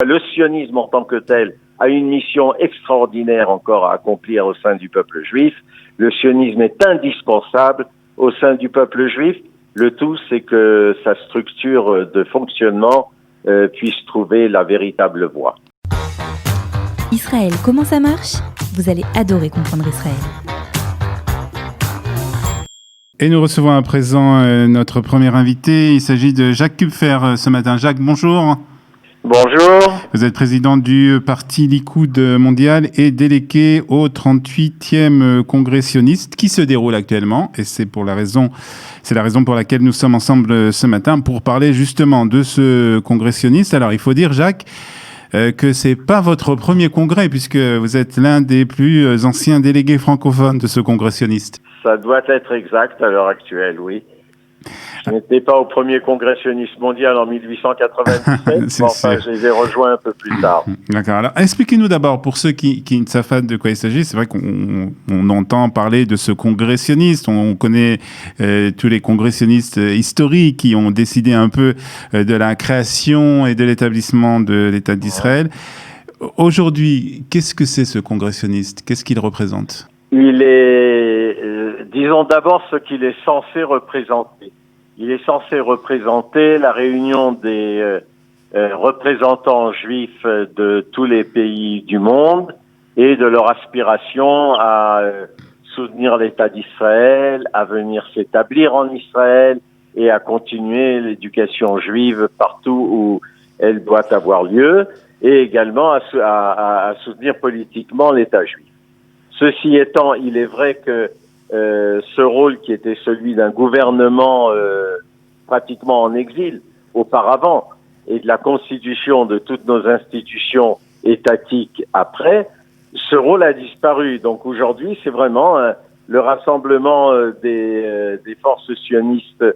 Le sionisme en tant que tel a une mission extraordinaire encore à accomplir au sein du peuple juif. Le sionisme est indispensable au sein du peuple juif. Le tout, c'est que sa structure de fonctionnement puisse trouver la véritable voie. Israël, comment ça marche ? Vous allez adorer comprendre Israël. Et nous recevons à présent notre premier invité. Il s'agit de Jacques Kupfer ce matin. Jacques, bonjour. Bonjour. Vous êtes président du parti Likoud mondial et délégué au 38e congrès sioniste qui se déroule actuellement. Et c'est la raison pour laquelle nous sommes ensemble ce matin pour parler justement de ce congrès sioniste. Alors, il faut dire, Jacques, que c'est pas votre premier congrès puisque vous êtes l'un des plus anciens délégués francophones de ce congrès sioniste. Ça doit être exact à l'heure actuelle, oui. Je n'étais pas au premier congrès sioniste mondial en 1897, mais enfin, je les ai rejoints un peu plus tard. D'accord. Alors, expliquez-nous d'abord, pour ceux qui ne savent pas de quoi il s'agit, c'est vrai qu'on entend parler de ce congrès sioniste, on connaît tous les congrès sionistes historiques qui ont décidé un peu de la création et de l'établissement de l'État d'Israël. Aujourd'hui, qu'est-ce que c'est ce congrès sioniste ? Qu'est-ce qu'il représente ? Il est, disons d'abord ce qu'il est censé représenter. Il est censé représenter la réunion des représentants juifs de tous les pays du monde et de leur aspiration à soutenir l'État d'Israël, à venir s'établir en Israël et à continuer l'éducation juive partout où elle doit avoir lieu, et également à soutenir politiquement l'État juif. Ceci étant, il est vrai que ce rôle qui était celui d'un gouvernement pratiquement en exil auparavant et de la constitution de toutes nos institutions étatiques après, ce rôle a disparu. Donc aujourd'hui, c'est vraiment le rassemblement des forces sionistes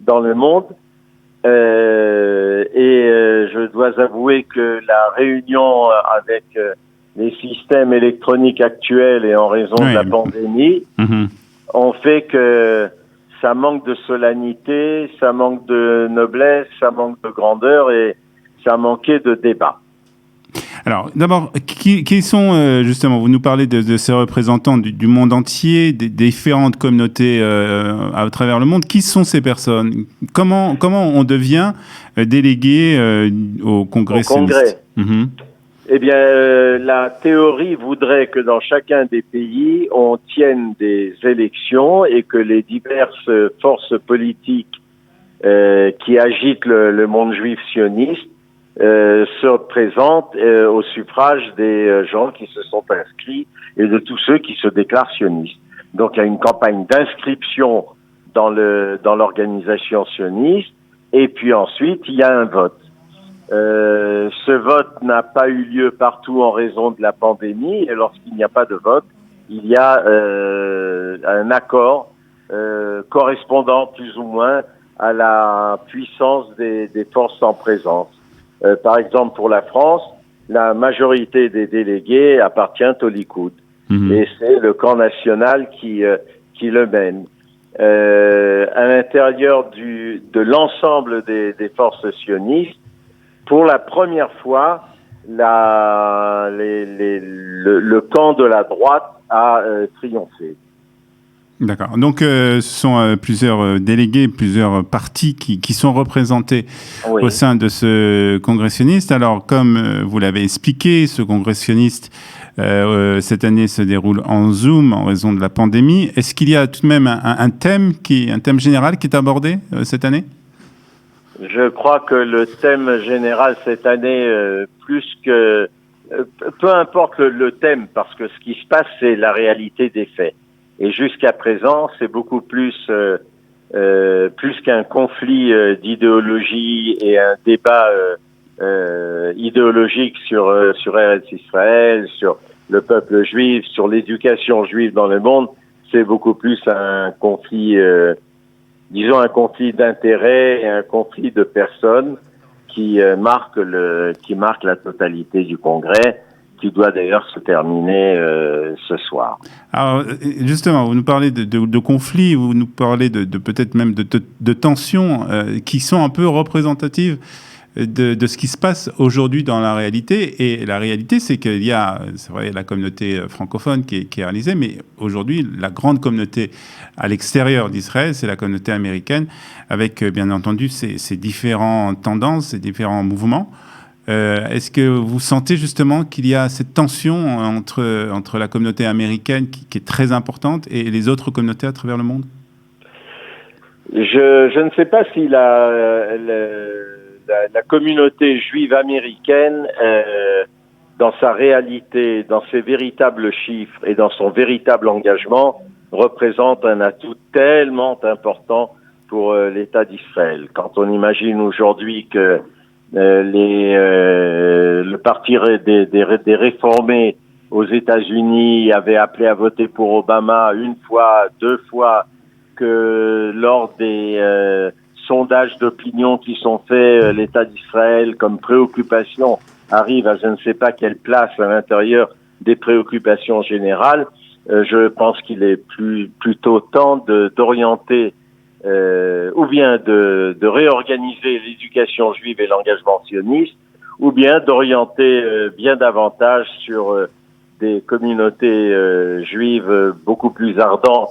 dans le monde. Je dois avouer que la réunion avec les systèmes électroniques actuels et en raison de la pandémie ont fait que ça manque de solennité, ça manque de noblesse, ça manque de grandeur et ça manquait de débat. Alors, d'abord, qui sont justement, vous nous parlez de ces représentants du monde entier, des différentes communautés à travers le monde. Qui sont ces personnes ? Comment on devient délégué au congrès sioniste ? Eh bien, la théorie voudrait que dans chacun des pays, on tienne des élections et que les diverses forces politiques qui agitent le monde juif sioniste se présentent au suffrage des gens qui se sont inscrits et de tous ceux qui se déclarent sionistes. Donc, il y a une campagne d'inscription dans l'organisation sioniste et puis ensuite, il y a un vote. Ce vote n'a pas eu lieu partout en raison de la pandémie et lorsqu'il n'y a pas de vote, il y a un accord correspondant plus ou moins à la puissance des forces en présence. Par exemple, pour la France, la majorité des délégués appartient au Likoud et c'est le camp national qui le mène. À l'intérieur de l'ensemble des forces sionistes, pour la première fois, le camp de la droite a triomphé. D'accord. Donc, ce sont plusieurs délégués, plusieurs partis qui sont représentés au sein de ce congrès sioniste. Alors, comme vous l'avez expliqué, ce congrès sioniste, cette année, se déroule en Zoom en raison de la pandémie. Est-ce qu'il y a tout de même un thème général qui est abordé cette année ? Je crois que le thème général cette année, peu importe le thème, parce que ce qui se passe, c'est la réalité des faits. Et jusqu'à présent, c'est beaucoup plus qu'un conflit d'idéologie et un débat idéologique sur Eretz Israël, sur le peuple juif, sur l'éducation juive dans le monde. C'est beaucoup plus un conflit un conflit d'intérêts et un conflit de personnes qui marque la totalité du congrès, qui doit d'ailleurs se terminer ce soir. Alors, justement, vous nous parlez de conflits, vous nous parlez de peut-être même de tensions qui sont un peu représentatives de ce qui se passe aujourd'hui dans la réalité. Et la réalité, c'est qu'il y a, c'est vrai, la communauté francophone qui est réalisée, mais aujourd'hui, la grande communauté à l'extérieur d'Israël, c'est la communauté américaine, avec bien entendu ces différentes tendances, ces différents mouvements. Est-ce que vous sentez justement qu'il y a cette tension entre la communauté américaine qui est très importante et les autres communautés à travers le monde? Je ne sais pas si la communauté juive américaine, dans sa réalité, dans ses véritables chiffres et dans son véritable engagement, représente un atout tellement important pour l'État d'Israël. Quand on imagine aujourd'hui que le parti des réformés aux États-Unis avait appelé à voter pour Obama une fois, 2 fois, que lors des sondages d'opinion qui sont faits, l'État d'Israël comme préoccupation arrive à je ne sais pas quelle place à l'intérieur des préoccupations générales. Je pense qu'il est plutôt temps d'orienter ou bien de réorganiser l'éducation juive et l'engagement sioniste, ou bien d'orienter bien davantage sur des communautés juives beaucoup plus ardentes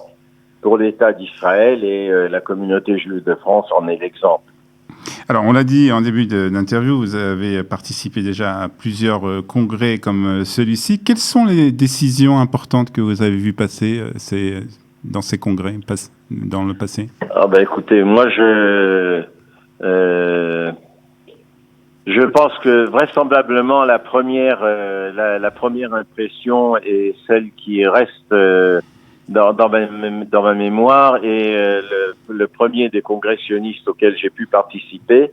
pour l'État d'Israël, et la communauté juive de France en est l'exemple. Alors, on l'a dit en début d'interview, vous avez participé déjà à plusieurs congrès comme celui-ci. Quelles sont les décisions importantes que vous avez vues passer dans ces congrès dans le passé? Ah ben écoutez, moi je pense que vraisemblablement la première impression est celle qui reste dans ma mémoire, et le premier des congrès sionistes auxquels j'ai pu participer.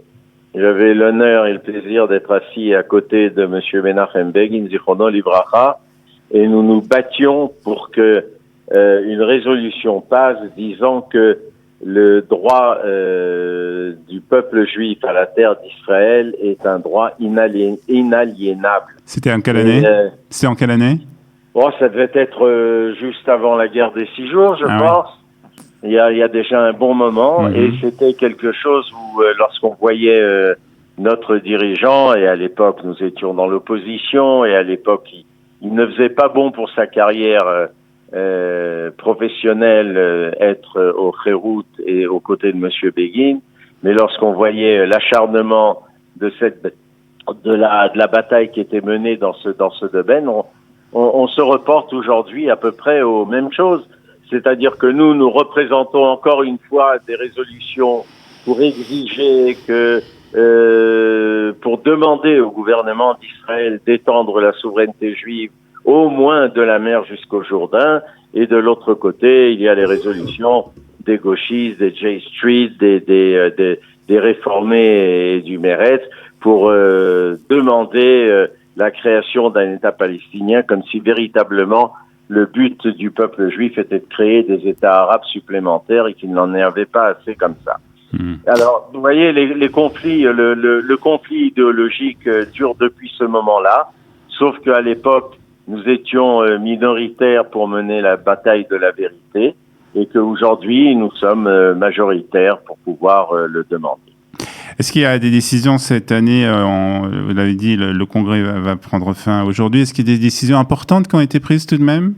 J'avais l'honneur et le plaisir d'être assis à côté de Monsieur Menachem Begin, Zichrono Livracha, et nous nous battions pour que une résolution passe disant que le droit du peuple juif à la terre d'Israël est un droit inaliénable. C'était en quelle année? C'est en quelle année? Bon, ça devait être juste avant la guerre des 6 jours, je pense. Oui. Il y a déjà un bon moment, et c'était quelque chose où, lorsqu'on voyait notre dirigeant, et à l'époque nous étions dans l'opposition, et à l'époque il ne faisait pas bon pour sa carrière professionnelle être au Khérout et aux côtés de Monsieur Begin, mais lorsqu'on voyait l'acharnement de la bataille qui était menée dans ce domaine, on se reporte aujourd'hui à peu près aux mêmes choses. C'est-à-dire que nous représentons encore une fois des résolutions pour exiger pour demander au gouvernement d'Israël d'étendre la souveraineté juive au moins de la mer jusqu'au Jourdain. Et de l'autre côté, il y a les résolutions des gauchistes, des J Street, des réformés et du Meretz pour demander la création d'un État palestinien, comme si véritablement le but du peuple juif était de créer des États arabes supplémentaires et qu'il n'en avait pas assez comme ça. Alors, vous voyez, les conflits, le conflit idéologique dure depuis ce moment-là, sauf qu'à l'époque, nous étions minoritaires pour mener la bataille de la vérité, et qu'aujourd'hui, nous sommes majoritaires pour pouvoir le demander. Est-ce qu'il y a des décisions cette année, vous l'avez dit, le congrès va prendre fin aujourd'hui, est-ce qu'il y a des décisions importantes qui ont été prises tout de même?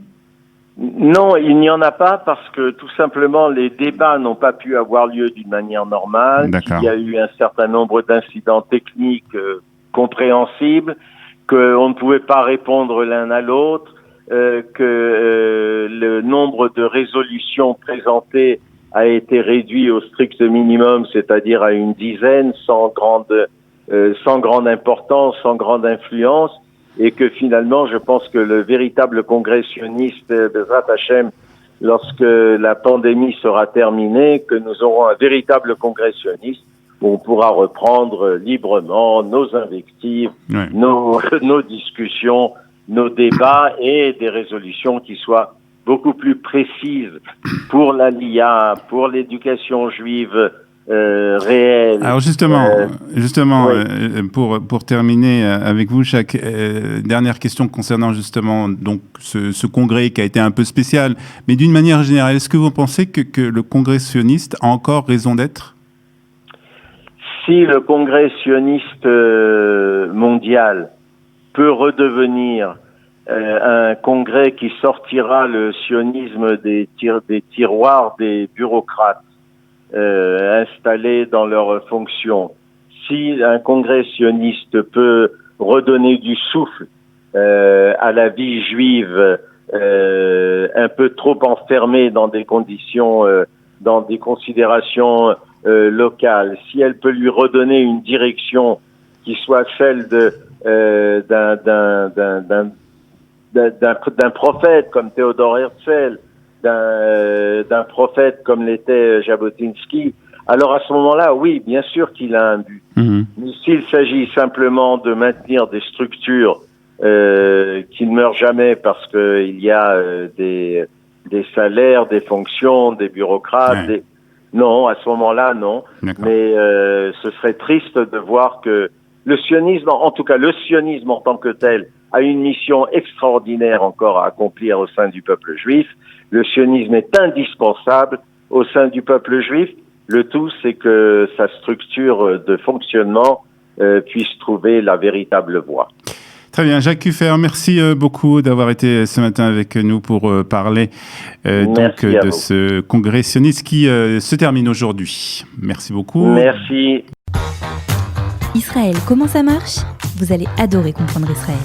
Non, il n'y en a pas, parce que tout simplement les débats n'ont pas pu avoir lieu d'une manière normale. Il y a eu un certain nombre d'incidents techniques compréhensibles, qu'on ne pouvait pas répondre l'un à l'autre, que le nombre de résolutions présentées a été réduit au strict minimum, c'est-à-dire à une dizaine, sans grande importance, sans grande influence, et que finalement, je pense que le véritable congrès sioniste Bezrat Hashem, lorsque la pandémie sera terminée, que nous aurons un véritable congrès sioniste où on pourra reprendre librement nos invectives, nos discussions, nos débats, et des résolutions qui soient beaucoup plus précises pour l'Aliyah, pour l'éducation juive réelle. Alors justement, pour terminer avec vous, chaque dernière question concernant justement donc ce congrès qui a été un peu spécial, mais d'une manière générale, est-ce que vous pensez que le congrès sioniste a encore raison d'être? si le Congrès sioniste mondial peut redevenir un congrès qui sortira le sionisme des tiroirs des bureaucrates installés dans leurs fonctions, si un congrès sioniste peut redonner du souffle à la vie juive un peu trop enfermée dans des conditions, dans des considérations locales, si elle peut lui redonner une direction qui soit celle d'un prophète comme Théodore Herzl, d'un prophète comme l'était Jabotinsky, alors à ce moment-là, oui, bien sûr qu'il a un but. Mais s'il s'agit simplement de maintenir des structures qui ne meurent jamais parce qu'il y a des salaires, des fonctions, des bureaucrates, non, à ce moment-là, non. D'accord. Mais ce serait triste de voir que le sionisme, en tout cas le sionisme en tant que tel, a une mission extraordinaire encore à accomplir au sein du peuple juif. Le sionisme est indispensable au sein du peuple juif. Le tout, c'est que sa structure de fonctionnement puisse trouver la véritable voie. Très bien, Jacques Kuffer, merci beaucoup d'avoir été ce matin avec nous pour parler donc de ce congrès sioniste qui se termine aujourd'hui. Merci beaucoup. Merci. Israël, comment ça marche ? Vous allez adorer comprendre Israël.